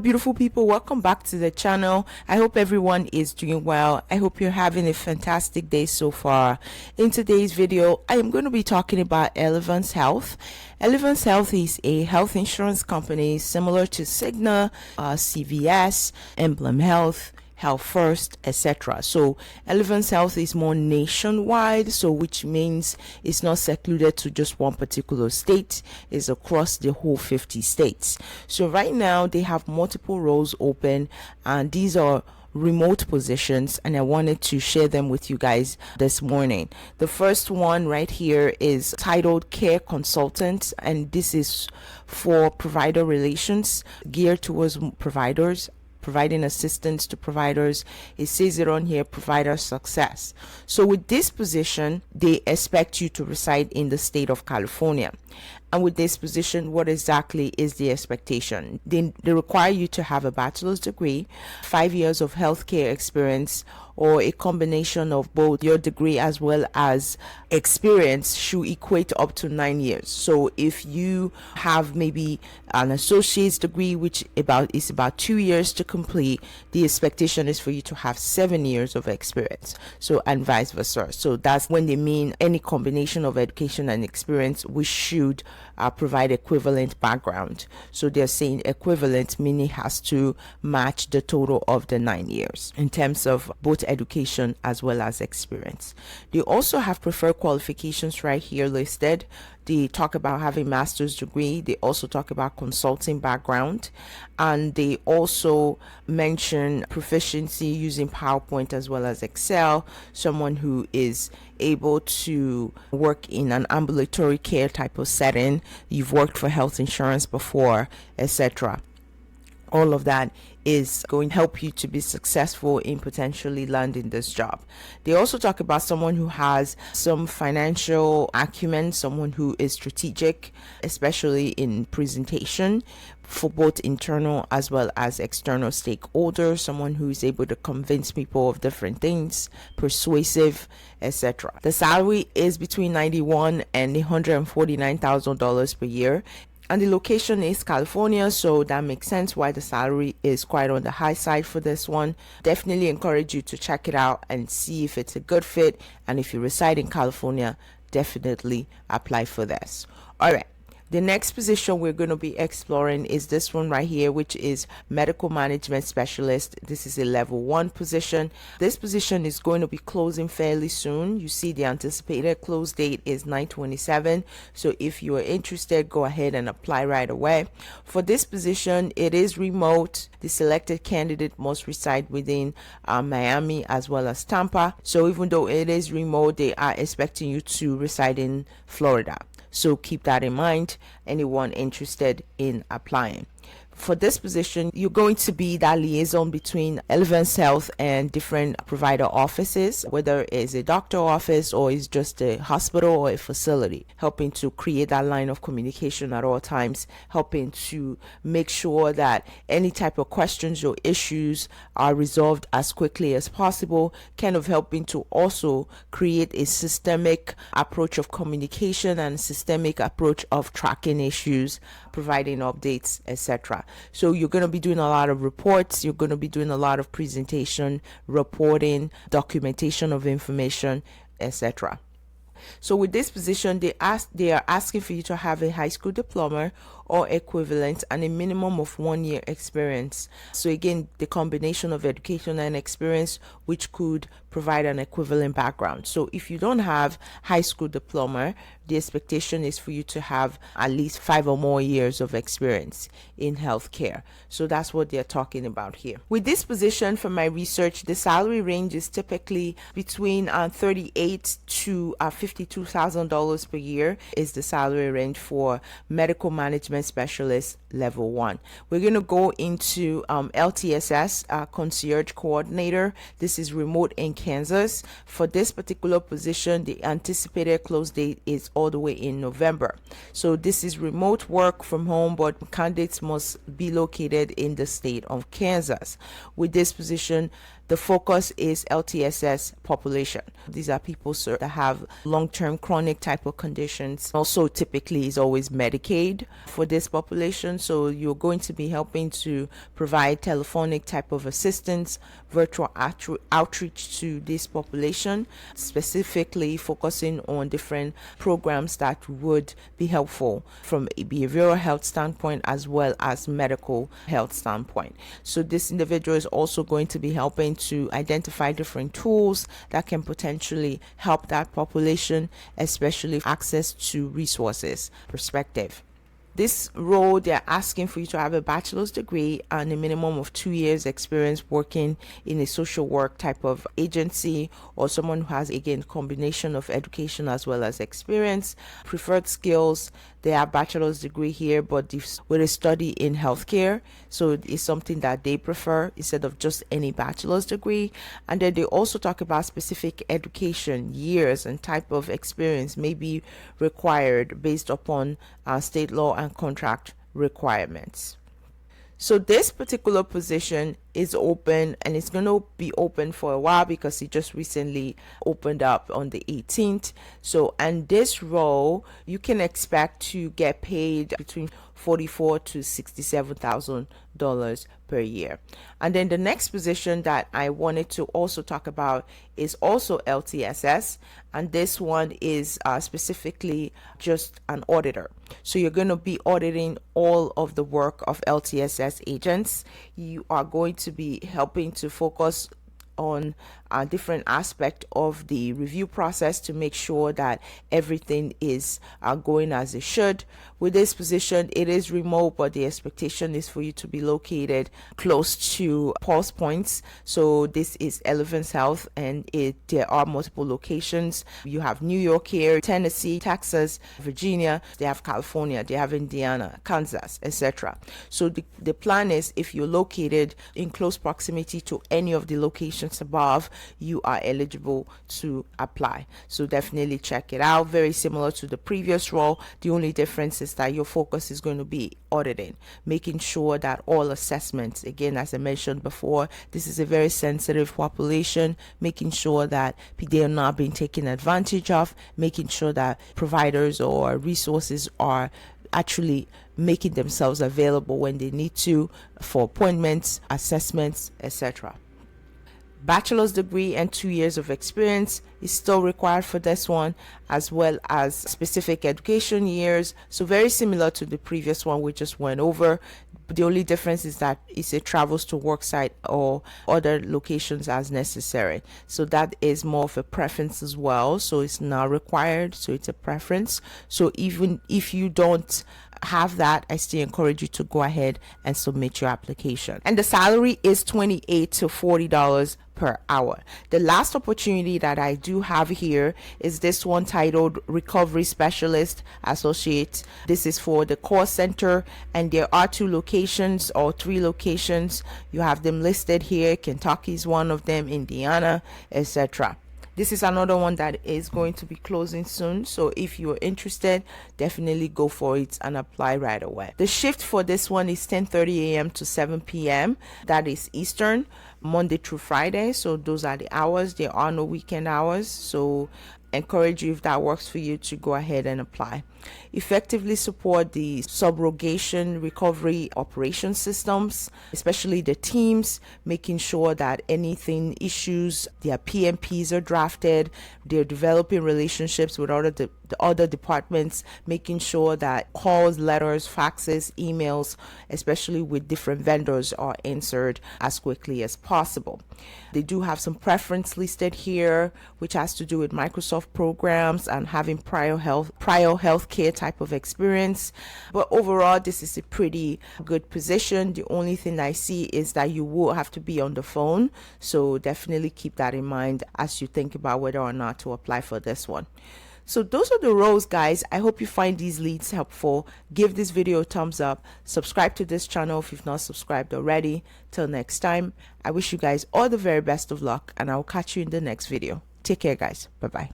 Beautiful people, welcome back to the channel. I hope everyone is doing well. I hope you're having a fantastic day so far. In today's video, I am going to be talking about Elevance Health. Elevance Health is a health insurance company similar to Cigna, CVS, Emblem Health, Health First, etc. So Elevance Health is more nationwide, so which means it's not secluded to just one particular state. It's across the whole 50 states. So right now they have multiple roles open, and these are remote positions, and I wanted to share them with you guys this morning. The first one right here is titled Care Consultant, and this is for provider relations, geared towards providers, providing assistance to providers. It says it on here, provider success. So with this position, they expect you to reside in the state of California. And with this position, what exactly is the expectation? They require you to have a bachelor's degree, 5 years of healthcare experience, or a combination of both. Your degree as well as experience should equate up to 9 years. So if you have maybe an associate's degree, which is about 2 years to complete, the expectation is for you to have 7 years of experience. So, and vice versa. So that's when they mean any combination of education and experience, we should provide equivalent background. So they're saying equivalent, meaning it has to match the total of the 9 years in terms of both education as well as experience. They also have preferred qualifications right here listed. They talk about having a master's degree. They also talk about consulting background, and they also mention proficiency using PowerPoint as well as Excel, someone who is able to work in an ambulatory care type of setting, you've worked for health insurance before, etc. All of that is going to help you to be successful in potentially landing this job. They also talk about someone who has some financial acumen, someone who is strategic, especially in presentation for both internal as well as external stakeholders, someone who is able to convince people of different things, persuasive, etc. The salary is between $91,000 and $149,000 per year. And the location is California, so that makes sense why the salary is quite on the high side for this one. Definitely encourage you to check it out and see if it's a good fit. And if you reside in California, definitely apply for this. All right. The next position we're going to be exploring is this one right here, which is medical management specialist. This is a level 1 position. This position is going to be closing fairly soon. You see the anticipated close date is 9/27. So if you are interested, go ahead and apply right away. For this position, it is remote. The selected candidate must reside within Miami as well as Tampa. So even though it is remote, they are expecting you to reside in Florida. So keep that in mind, anyone interested in applying. For this position, you're going to be that liaison between Elevance Health and different provider offices, whether it's a doctor office or it's just a hospital or a facility, helping to create that line of communication at all times, helping to make sure that any type of questions or issues are resolved as quickly as possible, kind of helping to also create a systemic approach of communication and a systemic approach of tracking issues, providing updates, etc. So you're going to be doing a lot of reports, you're going to be doing a lot of presentation, reporting, documentation of information, etc. So with this position, they are asking for you to have a high school diploma or equivalent and a minimum of 1 year experience. So again, the combination of education and experience, which could provide an equivalent background. So if you don't have high school diploma, the expectation is for you to have at least 5 or more years of experience in healthcare. So that's what they're talking about here. With this position, from my research, the salary range is typically between $38,000 to $52,000 per year is the salary range for medical management specialist level 1. We're going to go into LTSS Concierge Coordinator. This is remote in Kansas. For this particular position, the anticipated close date is all the way in November. So this is remote work from home, but candidates must be located in the state of Kansas. With this position, The focus is LTSS population. These are people that have long-term chronic type of conditions. Also, typically is always Medicaid for this population. So you're going to be helping to provide telephonic type of assistance, virtual outreach to this population, specifically focusing on different programs that would be helpful from a behavioral health standpoint as well as medical health standpoint. So this individual is also going to be helping to identify different tools that can potentially help that population, especially access to resources perspective. This role, they're asking for you to have a bachelor's degree and a minimum of 2 years experience working in a social work type of agency, or someone who has, again, combination of education as well as experience. Preferred skills, they have bachelor's degree here, but with a study in healthcare, so it's something that they prefer instead of just any bachelor's degree. And then they also talk about specific education years and type of experience may be required based upon state law and contract requirements. So this particular position is open, and it's going to be open for a while because it just recently opened up on the 18th. So, and this role, you can expect to get paid between $44,000 to $67,000 per year. And then the next position that I wanted to also talk about is also LTSS, and this one is specifically just an auditor. So you're going to be auditing all of the work of LTSS agents. You are going to be helping to focus on different aspect of the review process to make sure that everything is going as it should. With this position, it is remote, but the expectation is for you to be located close to pulse points. So this is Elevance Health, and there are multiple locations. You have New York here, Tennessee, Texas, Virginia, they have California, they have Indiana, Kansas, etc. So the plan is, if you're located in close proximity to any of the locations above, you are eligible to apply. So definitely check it out. Very similar to the previous role. The only difference is that your focus is going to be auditing, making sure that all assessments, again, as I mentioned before, this is a very sensitive population, making sure that they are not being taken advantage of, making sure that providers or resources are actually making themselves available when they need to for appointments, assessments, etc. Bachelor's degree and 2 years of experience is still required for this one, as well as specific education years. So very similar to the previous one we just went over. The only difference is that it travels to work site or other locations as necessary. So that is more of a preference as well. So it's not required, so it's a preference. So even if you don't have that, I still encourage you to go ahead and submit your application. And the salary is $28 to $40 per hour. The last opportunity that I do have here is this one titled Recovery Specialist Associate. This is for the call center, and there are 2 locations or 3 locations. You have them listed here. Kentucky is one of them, Indiana, etc. This is another one that is going to be closing soon. So if you're interested, definitely go for it and apply right away. The shift for this one is 10:30 a.m. to 7 p.m. That is Eastern, Monday through Friday. So those are the hours. There are no weekend hours. So encourage you, if that works for you, to go ahead and apply. Effectively support the subrogation recovery operation systems, especially the teams, making sure that anything issues, their PMPs are drafted, they're developing relationships with the other departments, making sure that calls, letters, faxes, emails, especially with different vendors, are answered as quickly as possible. They do have some preference listed here, which has to do with Microsoft programs and having prior healthcare type of experience. But overall, this is a pretty good position. The only thing I see is that you will have to be on the phone. So definitely keep that in mind as you think about whether or not to apply for this one. So those are the roles, guys. I hope you find these leads helpful. Give this video a thumbs up. Subscribe to this channel if you've not subscribed already. Till next time, I wish you guys all the very best of luck, and I'll catch you in the next video. Take care, guys. Bye-bye.